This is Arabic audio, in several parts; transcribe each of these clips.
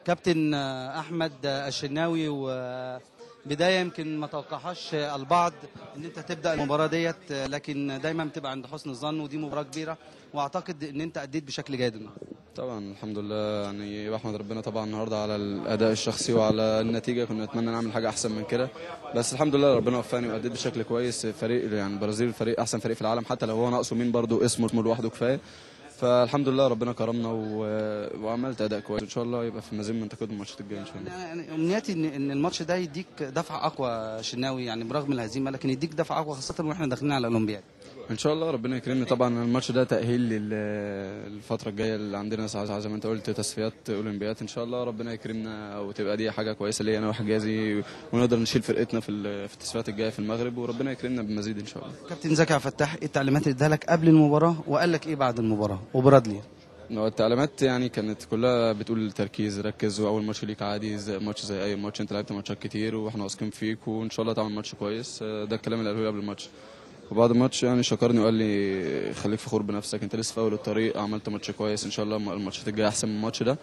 كابتن احمد الشناوي، وبدايه يمكن ما توقعهاش البعض ان انت تبدا المباراه ديت، لكن دايما بتبقى عند حسن الظن، ودي مباراه كبيره واعتقد ان انت اديت بشكل جيد النهارده. طبعا الحمد لله، يعني بحمد ربنا طبعا النهارده على الاداء الشخصي وعلى النتيجه. كنا نتمنى نعمل حاجه احسن من كده، بس الحمد لله ربنا وفقني واديت بشكل كويس. فريق يعني البرازيل فريق احسن فريق في العالم، حتى لو هو ناقصه مين برضه اسمه لوحده كفايه. فالحمد لله ربنا كرمنا وعملت اداء كويس. ان شاء الله يبقى في المزيد من تقدم الماتشات الجايه ان شاء الله. يعني امنياتي ان الماتش ده يديك دفعه اقوى شناوي، يعني برغم الهزيمه لكن يديك دفعه اقوى، خاصه واحنا داخلين على الاولمبياد. ان شاء الله ربنا يكرمني. طبعا الماتش ده تاهيل للفتره الجايه اللي عندنا، زي ما انت قلت تصفيات اولمبياد. ان شاء الله ربنا يكرمنا وتبقى دي حاجه كويسه ليا انا وحجازي، ونقدر نشيل فرقتنا في التصفيات الجايه في المغرب، وربنا يكرمنا بالمزيد ان شاء الله. كابتن زكي عبد الفتاح، ايه التعليمات اللي اداها لك قبل المباراه وقال لك ايه بعد المباراه؟ وبرادلي التعليمات يعني كانت كلها بتقول تركيز، ركز، واول ماتش ليك عادي زي ماتش زي اي ماتش، انت لعبت ماتشات كتير واحنا واثقين فيك وان شاء الله تعمل ماتش كويس. ده الكلام اللي قاله لي قبل الماتش. وبعد الماتش يعني شكرني وقال لي خليك فخور بنفسك، انت لسه في اول الطريق، عملت ماتش كويس، ان شاء الله الماتشات الجايه احسن من الماتش ده،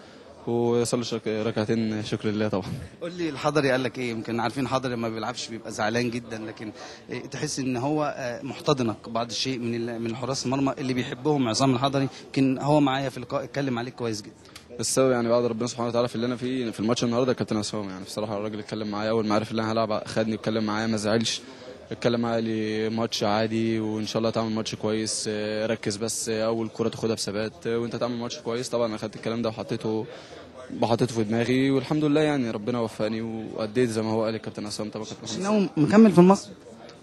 وصلي ركعتين شكر لله طبعا. قول لي الحضري قال لك ايه؟ يمكن عارفين حضري لما بيلعبش بيبقى زعلان جدا، لكن تحس ان هو محتضنك بعض الشيء من حراس المرمى اللي بيحبهم عصام الحضري. يمكن هو معايا في اللقاء اتكلم عليك كويس جدا. بس هو يعني بعد ربنا سبحانه وتعالى في اللي انا فيه في الماتش النهارده كابتن عصام، يعني بصراحه الراجل اتكلم معايا اول ما عرف اللي انا هلعب، خدني واتكلم معايا ما زعلش، اتكلم معايا لي ماتش عادي وان شاء الله تعمل ماتش كويس، ركز بس اول كره تاخدها بثبات وانت تعمل ماتش كويس. طبعا انا خدت الكلام ده وحطيته في دماغي، والحمد لله يعني ربنا وفقني واديت زي ما هو قال الكابتن عصام. طبعا كابتن مكمل في مصر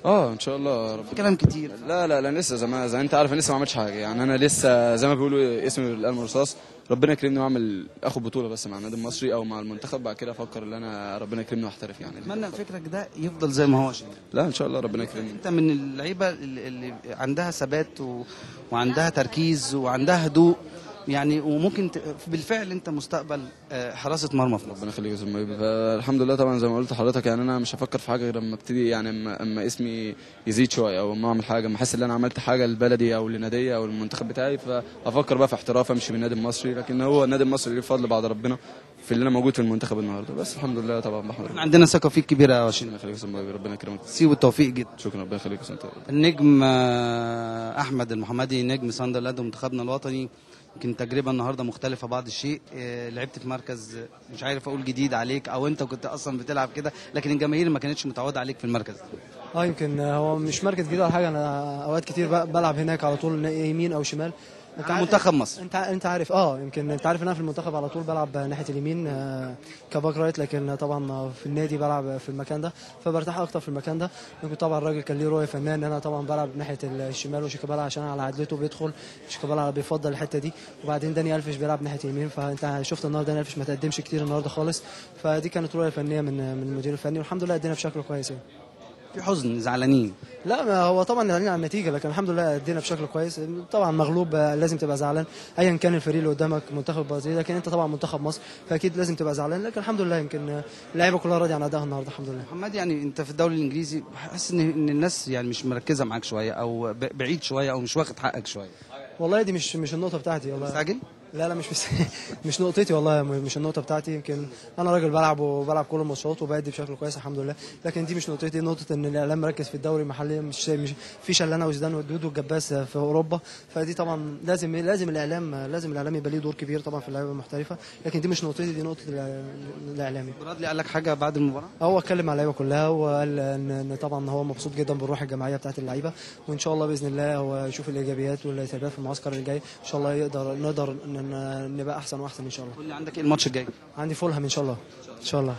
ان شاء الله. في كلام كتير. لا لسه زي انت عارف، انا لسه ما عملتش حاجه، يعني انا لسه زي ما بيقولوا اسمي بالقلم الرصاص. ربنا يكرمني واعمل اخد بطوله بس مع النادي المصري او مع المنتخب، بعد كده افكر ان انا ربنا يكرمني واحترف. يعني اتمنى فكرك ده يفضل زي ما هو شيء. لا ان شاء الله ربنا يكرمني. انت من اللعيبه اللي عندها ثبات وعندها تركيز وعندها هدوء، يعني وممكن بالفعل انت مستقبل حراسه مرمى في مصر. ربنا يخليك يا زلمه. الحمد لله طبعا زي ما قلت لحضرتك، يعني انا مش هفكر في حاجه غير لما ابتدي، يعني اما اسمي يزيد شويه او اما اعمل حاجه، اما احس ان انا عملت حاجه لبلدي او لناديه او المنتخب بتاعي، فافكر بقى في احتراف، امشي بالنادي المصري. لكن هو النادي المصري ليه فضل بعد ربنا في اللي انا موجود في المنتخب النهارده، بس الحمد لله طبعا بحمد ربنا. عندنا ثقه فيك كبيره يا وشيم. ربنا يخليك يا زلمه، ربنا يكرمك. سيب التوفيق جدا. شكرا، ربنا يخليك يا زلمه. النجم احمد المحمدي، نجم ساندرلاند ومنتخبنا الوطني، يمكن تجربه النهارده مختلفه بعض الشيء. لعبت في مركز مش عارف اقول جديد عليك او انت كنت اصلا بتلعب كده، لكن الجماهير ما كانتش متعوده عليك في المركز ده. يمكن هو مش مركز جديد ولا حاجه، انا اوقات كتير بلعب هناك على طول يمين او شمال. انت منتخب مصر، انت عارف يمكن انت عارف ان انا في المنتخب على طول بلعب ناحيه اليمين كباك رايت، لكن طبعا في النادي بلعب في المكان ده فبرتاح اكتر في المكان ده. يمكن طبعا الراجل كان ليه رؤيه فنان، انا طبعا بلعب ناحيه الشمال وشيكابالا عشان على عدلته بيدخل، شيكابالا بيفضل الحته دي، وبعدين داني الفيش بيلعب ناحيه اليمين. فانت شفت النهارده داني الفيش ما تقدمش كتير النهارده خالص، فدي كانت رؤيه فنيه من المدير الفني، والحمد لله ادينا بشكل كويس. يعني في حزن، زعلانين؟ لا، ما هو طبعا زعلانين على النتيجه، لكن الحمد لله ادينا بشكل كويس. طبعا مغلوب لازم تبقى زعلان ايا كان الفريق اللي قدامك منتخب البرازيل، لكن انت طبعا منتخب مصر فاكيد لازم تبقى زعلان، لكن الحمد لله يمكن اللعيبه كلها راضيه عن ادائها النهارده الحمد لله. محمد، يعني انت في الدوري الانجليزي حاسس ان الناس يعني مش مركزه معاك شويه او بعيد شويه او مش واخد حقك شويه؟ والله دي مش النقطه بتاعتي والله. مستعجل؟ لا مش نقطتي والله، مش النقطه بتاعتي. يمكن انا راجل بلعب كل الماتشات وبادي بشكل كويس الحمد لله، لكن دي مش نقطتي. نقطه ان الاعلام مركز في الدوري المحلي، مش في شلانه وزيدان ودود والجباس في اوروبا، فدي طبعا لازم الاعلام يبقى ليه دور كبير طبعا في اللعيبه المحترفه، لكن دي مش نقطتي، دي نقطه الاعلامي. برادلي قال لك حاجه بعد المباراه؟ هو اتكلم على اللعيبه كلها وقال ان طبعا هو مبسوط جدا بالروح الجماعيه بتاعت اللعيبه، وان شاء الله باذن الله هو يشوف الايجابيات والايجابيات في المعسكر الجاي ان شاء الله نقدر نبقى احسن واحسن ان شاء الله. قول لي عندك ايه الماتش الجاي؟ عندي فولهام ان شاء الله.